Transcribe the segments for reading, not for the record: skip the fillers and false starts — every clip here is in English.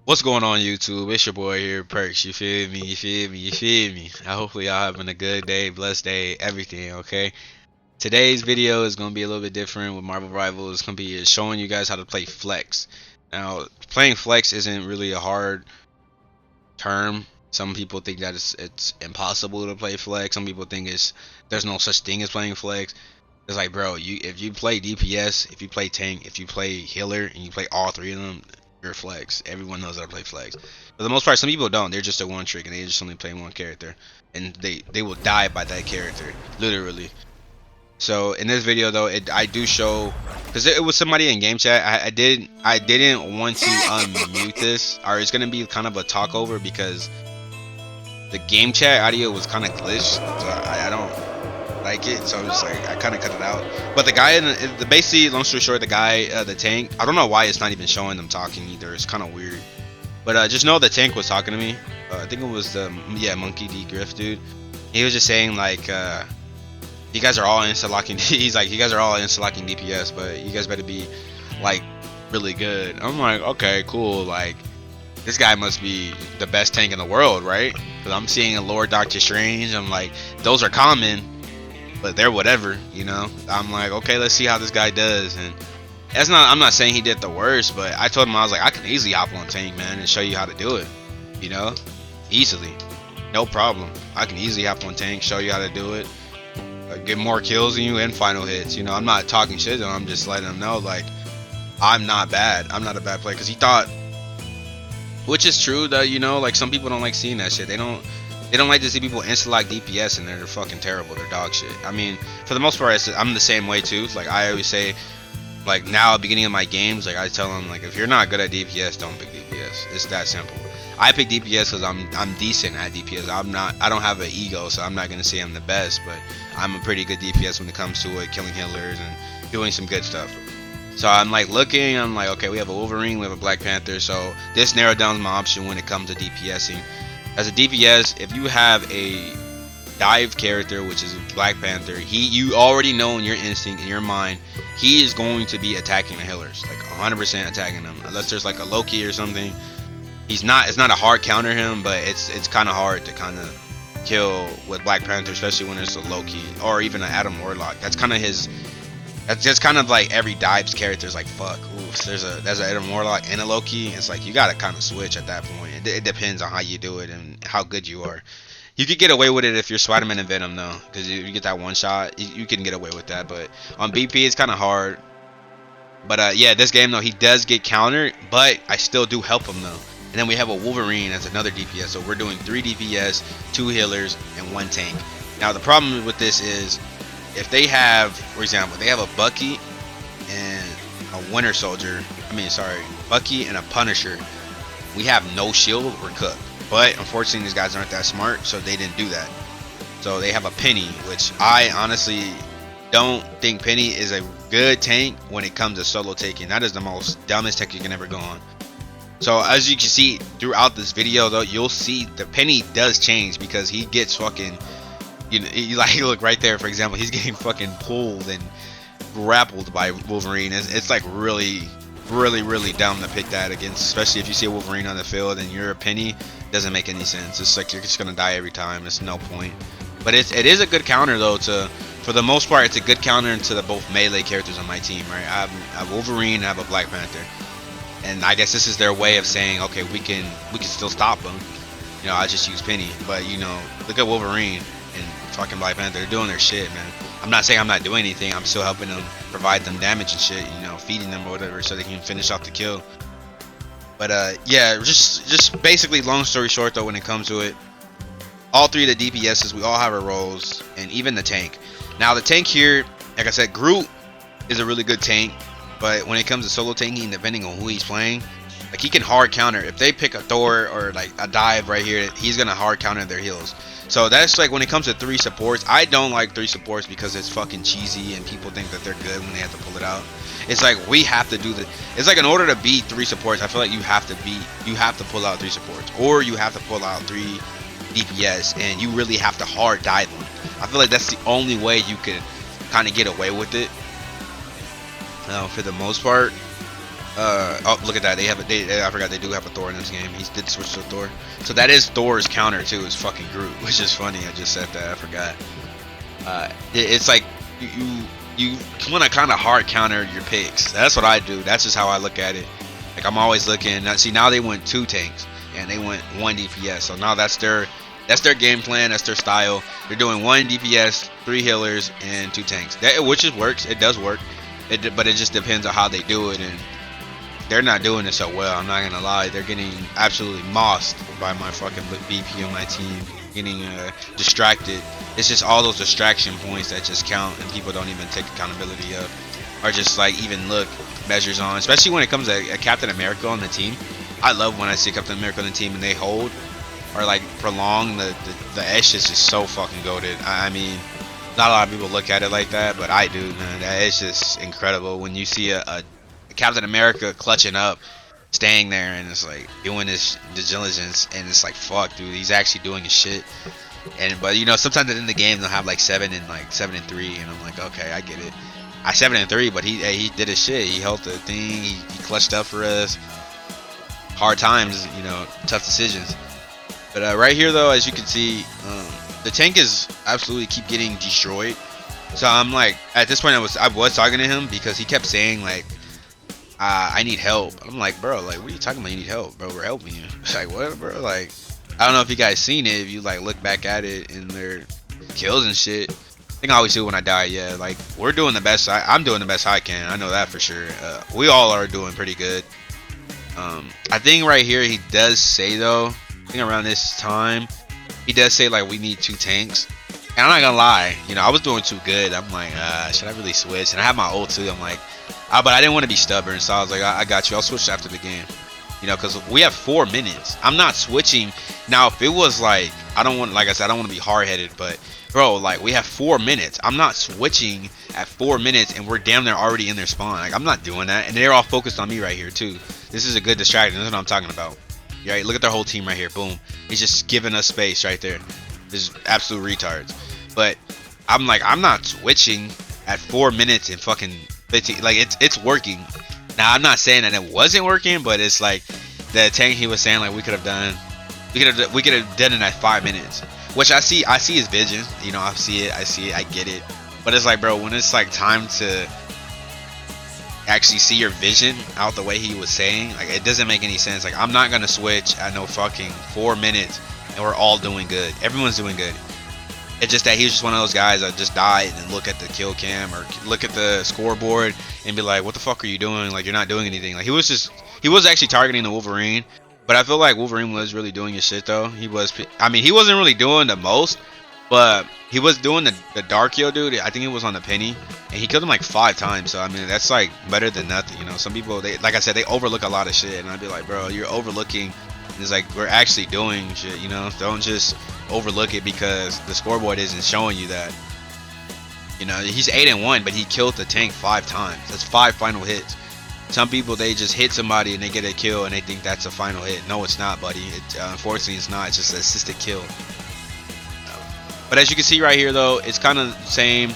What's going on YouTube? It's your boy here, Perks. You feel me? You feel me? You feel me? Hopefully y'all having a good day, blessed day, everything, okay? Today's video is going to be a little bit different with Marvel Rivals. It's going to be showing you guys how to play Flex. Now, playing Flex isn't really a hard term. Some people think that it's impossible to play Flex. Some people think there's no such thing as playing Flex. It's like, bro, if you play DPS, if you play tank, if you play healer, and you play all three of them, you're Flex. Everyone knows how to play Flex. For the most part, some people don't. They're just a one trick, and they just only play one character, and they will die by that character, literally. So in this video though, I do show, because it was somebody in game chat. I didn't want to unmute this, or it's gonna be kind of a talkover because the game chat audio was kind of glitched. So I don't like it, so just like I kind of cut it out. But the guy the basically, long story short, the guy, the tank, I don't know why it's not even showing them talking either. It's kind of weird. But just know the tank was talking to me. I think it was the Monkey D Griff dude. He was just saying like, you guys are all insta locking. He's like, you guys are all insta locking DPS, but you guys better be like really good. I'm like, okay, cool. Like, this guy must be the best tank in the world, right? Because I'm seeing a Lord Doctor Strange. I'm like, those are common, but they're whatever, you know. I'm like, okay, let's see how this guy does. And that's not, I'm not saying he did the worst, but I told him, I was like, I can easily hop on tank, man, and show you how to do it, you know, easily, no problem. I can easily hop on tank, show you how to do it, get more kills than you and final hits. You know, I'm not talking shit, I'm just letting him know, like, I'm not bad. I'm not a bad player. Because he thought, which is true, that, you know, like, some people don't like seeing that shit. They don't like to see people insta-lock DPS and they're fucking terrible. They're dog shit. I mean, for the most part, I'm the same way too. Like, I always say, like, now at the beginning of my games, like, I tell them, like, if you're not good at DPS, don't pick DPS. It's that simple. I pick DPS because I'm decent at DPS. I don't have an ego, so I'm not gonna say I'm the best, but I'm a pretty good DPS when it comes to it, killing healers and doing some good stuff. So I'm like looking, I'm like, okay, we have a Wolverine, we have a Black Panther, so this narrowed down my option when it comes to DPSing. As a DPS, if you have a dive character, which is Black Panther, you already know in your instinct, in your mind, he is going to be attacking the healers, like 100% attacking them, unless there's like a Loki or something. It's not a hard counter him, but it's kind of hard to kind of kill with Black Panther, especially when it's a Loki or even an Adam Warlock. That's kind of his. That's just kind of like every dives character is like, fuck, oof, there's an Adam Warlock and a Loki. It's like you gotta kind of switch at that point. It depends on how you do it and how good you are. You could get away with it if you're Spider-Man and Venom though, because you get that one shot, you can get away with that. But on BP it's kind of hard. But yeah, this game though, he does get countered, but I still do help him though. And then we have a Wolverine as another DPS, so we're doing 3 DPS, 2 healers, and 1 tank. Now the problem with this is, if they have, for example, they have a Bucky and a Winter Soldier, Bucky and a Punisher, we have no shield, we're cooked. But unfortunately these guys aren't that smart, so they didn't do that. So they have a Penny, which I honestly don't think Penny is a good tank when it comes to solo taking. That is the most dumbest tank you can ever go on. So as you can see throughout this video though, you'll see the Penny does change because he gets fucking, you like, look right there, for example, he's getting fucking pulled and grappled by Wolverine. It's like really dumb to pick that against, especially if you see a Wolverine on the field and you're a Penny. Doesn't make any sense. It's like you're just gonna die every time. It's no point. But it is a good counter though. For the most part, it's a good counter to the both melee characters on my team, right? I have Wolverine, I have a Black Panther. And I guess this is their way of saying, okay, we can still stop them. You know, I just use Penny, but you know, look at Wolverine and fucking Black Panther. They're doing their shit, man. I'm not saying I'm not doing anything. I'm still helping them, provide them damage and shit. You know, feeding them or whatever, so they can finish off the kill. But yeah, just basically, long story short though, when it comes to it, all 3 of the DPSs, we all have our roles, and even the tank. Now the tank here, like I said, Groot is a really good tank. But when it comes to solo tanking, depending on who he's playing, like, he can hard counter. If they pick a Thor or like a dive right here, he's gonna hard counter their heals. So that's like when it comes to 3 supports. I don't like 3 supports because it's fucking cheesy and people think that they're good when they have to pull it out. It's like we have to do the. It's like in order to beat 3 supports, I feel like you have to pull out 3 supports, or you have to pull out 3 DPS, and you really have to hard dive them. I feel like that's the only way you could kind of get away with it. For the most part, Oh, look at that. They have I forgot they do have a Thor in this game. He did switch to Thor. So that is Thor's counter too. Is fucking Groot, which is funny. I just said that. I forgot. It's like you want to kind of hard counter your picks. That's what I do. That's just how I look at it. Like I'm always looking. See, now they went 2 tanks and they went 1 DPS. So now that's their game plan. That's their style. They're doing 1 DPS, 3 healers, and 2 tanks. Which works. It does work. But it just depends on how they do it, and they're not doing it so well. I'm not gonna lie. They're getting absolutely mossed by my fucking BP on my team. Getting distracted. It's just all those distraction points that just count, and people don't even take accountability of, or just like even look measures on. Especially when it comes to Captain America on the team. I love when I see Captain America on the team and they hold or like prolong the Esh is just so fucking goated. I mean, not a lot of people look at it like that, but I do, man. That is just incredible when you see a Captain America clutching up, staying there, and it's like doing his diligence, and it's like, fuck, dude, he's actually doing his shit. But you know, sometimes in the game they'll have like 7 and 3, and I'm like, okay, I get it. I 7 and 3, but he did his shit. He held the thing. He clutched up for us. Hard times, you know, tough decisions. But right here, though, as you can see, the tank is absolutely keep getting destroyed. So I'm like, at this point, I was talking to him because he kept saying like, I need help. I'm like, bro, like, what are you talking about? You need help, bro. We're helping you. It's like, what, bro? Like, I don't know if you guys seen it. If you like look back at it and their kills and shit. I think I always do when I die. Yeah, like we're doing the best. I'm doing the best I can. I know that for sure. We all are doing pretty good. I think right here he does say though. I think around this time he does say like we need 2 tanks. And I'm not gonna lie, you know, I was doing too good. I'm like, should I really switch? And I have my ult too. I'm like, but I didn't want to be stubborn, so I was like, I got you. I'll switch after the game. You know, because we have 4 minutes. I'm not switching. Now, if it was like, I don't want, like I said, I don't want to be hard-headed, but bro, like we have 4 minutes. I'm not switching at 4 minutes, and we're damn near already in their spawn. Like I'm not doing that, and they're all focused on me right here too. This is a good distraction. This is what I'm talking about. Right? Look at their whole team right here. Boom. He's just giving us space right there. This is absolute retards. But I'm like, I'm not switching at 4 minutes and fucking 15. Like it's working. Now I'm not saying that it wasn't working, but it's like the tank he was saying like we could have done it at 5 minutes. Which I see his vision. You know, I see it, I get it. But it's like, bro, when it's like time to actually see your vision out the way he was saying, like it doesn't make any sense. Like I'm not gonna switch at no fucking 4 minutes and we're all doing good. Everyone's doing good. It's just that he's just one of those guys that just died and look at the kill cam or look at the scoreboard and be like, what the fuck are you doing? Like you're not doing anything. Like he was actually targeting the Wolverine, but I feel like Wolverine was really doing his shit though. He wasn't really doing the most, but he was doing the dark kill, dude. I think it was on the penny, and he killed him like 5 times. So I mean, that's like better than nothing, you know. Some people, they, like I said, they overlook a lot of shit, and I'd be like, bro, you're overlooking. It's like we're actually doing shit, you know. Don't just overlook it because the scoreboard isn't showing you that. You know, he's 8 and 1, but he killed the tank 5 times. That's 5 final hits. Some people, they just hit somebody and they get a kill and they think that's a final hit. No, it's not, buddy. Unfortunately, it's not. It's just an assisted kill. But as you can see right here, though, it's kind of same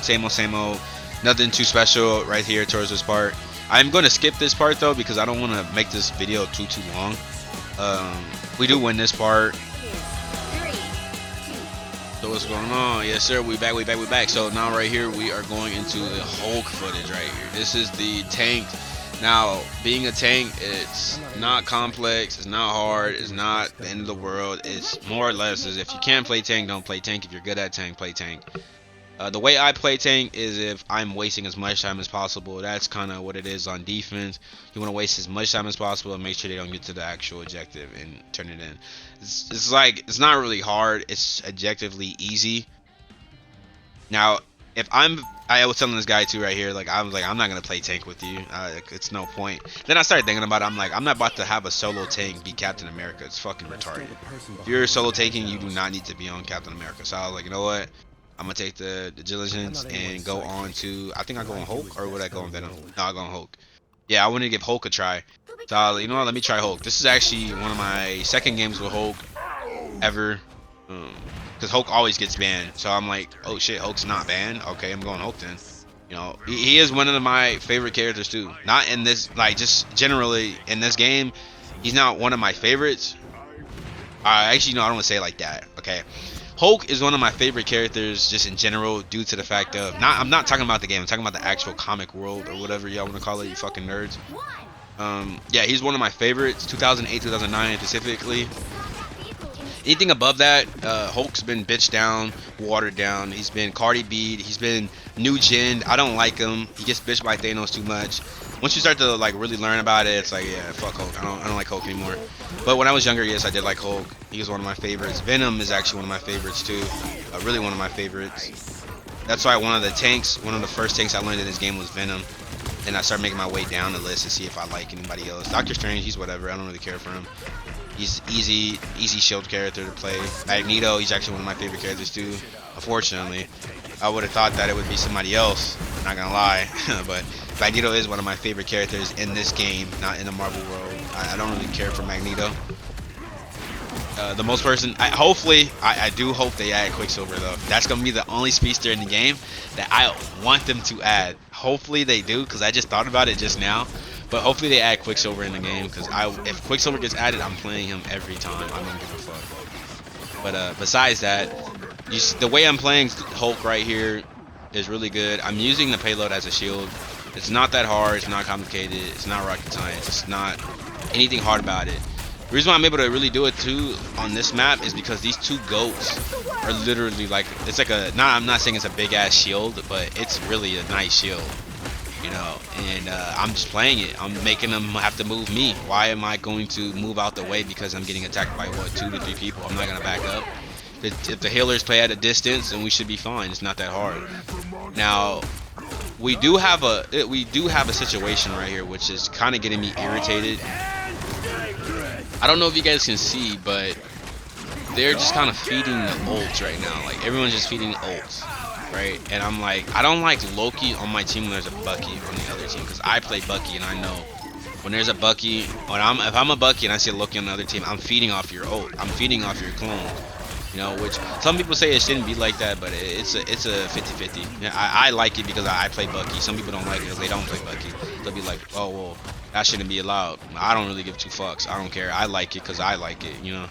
old. Nothing too special right here towards this part. I'm going to skip this part, though, because I don't want to make this video too long. We do win this part. So what's going on? Yes, sir. We back. So now right here, we are going into the Hulk footage right here. This is the tank. Now, being a tank, it's not complex, it's not hard, it's not the end of the world. It's more or less as if you can't play tank, don't play tank. If you're good at tank, play tank. The way I play tank is if I'm wasting as much time as possible. That's kind of what it is on defense. You want to waste as much time as possible and make sure they don't get to the actual objective and turn it in. It's like, it's not really hard, it's objectively easy. Now, if I was telling this guy too right here, like I was like, I'm not gonna play tank with you. It's no point. Then I started thinking about it. I'm like, I'm not about to have a solo tank be Captain America. It's fucking retarded. If you're solo tanking, you do not need to be on Captain America. So I was like, you know what? I'm gonna take the diligence and go on to. I think I go on Hulk, or would I go on Venom? No, I go on Hulk. Yeah, I wanted to give Hulk a try. So I was like, you know what? Let me try Hulk. This is actually one of my second games with Hulk ever. Because Hulk always gets banned. So I'm like, oh shit, Hulk's not banned. Okay, I'm going Hulk then. You You know, he is one of my favorite characters too. Not in this, like just generally in this game, he's not one of my favorites. Actually, no, I don't want to say it like that. Okay, Hulk is one of my favorite characters just in general due to the fact of I'm not talking about the game. I'm talking about the actual comic world or whatever y'all want to call it. You fucking nerds. Yeah, he's one of my favorites. 2008, 2009 specifically. Anything above that, Hulk's been bitched down, watered down. He's been Cardi B. He's been new gen. I don't like him. He gets bitched by Thanos too much. Once you start to like really learn about it, it's like, yeah, fuck Hulk. I don't like Hulk anymore. But when I was younger, yes, I did like Hulk. He was one of my favorites. Venom is actually one of my favorites too. Really one of my favorites. That's why one of the first tanks I learned in this game was Venom. And I started making my way down the list to see if I like anybody else. Doctor Strange, he's whatever. I don't really care for him. He's easy shield character to play. Magneto, he's actually one of my favorite characters too. Unfortunately, I would have thought that it would be somebody else. Not gonna lie, but Magneto is one of my favorite characters in this game, not in the Marvel world. I don't really care for Magneto. The most person, I do hope they add Quicksilver though. That's gonna be the only speedster in the game that I want them to add. Hopefully they do, because I just thought about it just now. But hopefully they add Quicksilver in the game, because if Quicksilver gets added, I'm playing him every time. I don't give a fuck. But besides that, the way I'm playing Hulk right here is really good. I'm using the payload as a shield. It's not that hard. It's not complicated. It's not rocket science. It's not anything hard about it. The reason why I'm able to really do it too on this map is because these two goats are literally like, it's like I'm not saying it's a big ass shield, but it's really a nice shield. You know, and I'm just playing it. I'm making them have to move me. Why am I going to move out the way because I'm getting attacked by what, 2 to 3 people? I'm not gonna back up. If the healers play at a distance, then we should be fine. It's not that hard. Now, we do have a situation right here which is kind of getting me irritated. I don't know if you guys can see, but they're just kind of feeding the ults right now. Like everyone's just feeding ults. Right, and I'm like, I don't like Loki on my team when there's a Bucky on the other team, because I play Bucky and I know when there's a Bucky, if I'm a Bucky and I see a Loki on the other team, I'm feeding off your ult, I'm feeding off your clone, you know, which some people say it shouldn't be like that, but it's a 50-50. Yeah, I like it because I play Bucky. Some people don't like it because they don't play Bucky. They'll be like, oh well, that shouldn't be allowed. I don't really give 2 fucks. I don't care. I like it because I like it, you know.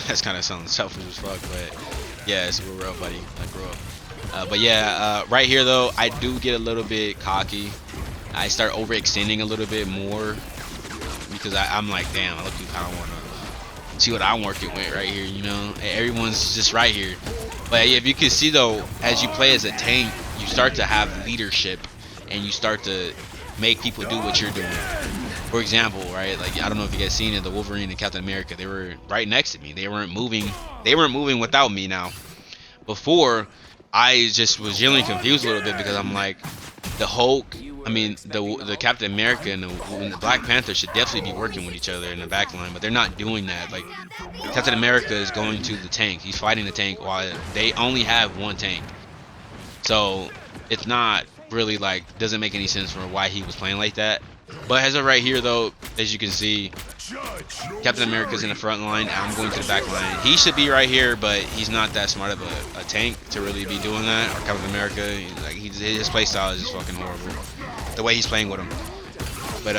That's kind of sounding selfish as fuck, but yeah, it's real, buddy. I grew up. But yeah, right here though, I do get a little bit cocky. I start overextending a little bit more because I'm like, damn, I look, I don't want to see what I'm working with right here, you know. Everyone's just right here. But yeah, if you can see though, as you play as a tank, you start to have leadership and you start to make people do what you're doing. For example, right, like I don't know if you guys seen it, the Wolverine and Captain America, they were right next to me. They weren't moving without me. Now before, I just was genuinely confused a little bit because I'm like, the Hulk, I mean, the Captain America and the Black Panther should definitely be working with each other in the back line, but they're not doing that. Like, Captain America is going to the tank. He's fighting the tank while they only have 1 tank. So, it's not really, like, doesn't make any sense for why he was playing like that. But as of right here, though, as you can see, Captain America's in the front line. I'm going to the back line. He should be right here, but he's not that smart of a tank to really be doing that. Or Captain America, his playstyle is just fucking horrible. The way he's playing with him. But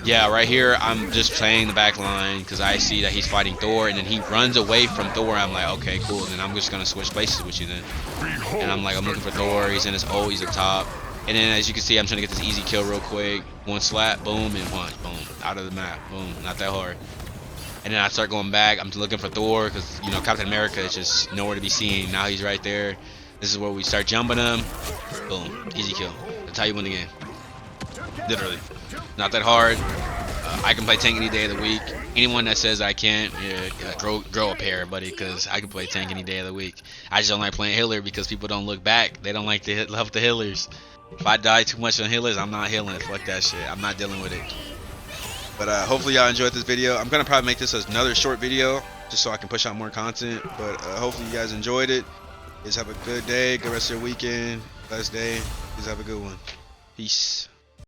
yeah, right here I'm just playing the back line because I see that he's fighting Thor, and then he runs away from Thor. I'm like, okay, cool. Then I'm just gonna switch places with you then. And I'm like, I'm looking for Thor. He's in his ult. He's up top. And then as you can see, I'm trying to get this easy kill real quick. 1 slap, boom, and punch, boom, out of the map, boom. Not that hard. And then I start going back. I'm looking for Thor because, you know, Captain America is just nowhere to be seen. Now he's right there. This is where we start jumping him. Boom, easy kill. That's how you win the game. Literally. Not that hard. I can play tank any day of the week. Anyone that says I can't, yeah, grow a pair, buddy, because I can play tank any day of the week. I just don't like playing healer because people don't look back. They don't like to love the healers. If I die too much on healers, I'm not healing. Fuck that shit. I'm not dealing with it. But hopefully y'all enjoyed this video. I'm gonna probably make this another short video just so I can push out more content. But hopefully you guys enjoyed it. Just have a good day, good rest of your weekend, blessed day. Just have a good one. Peace.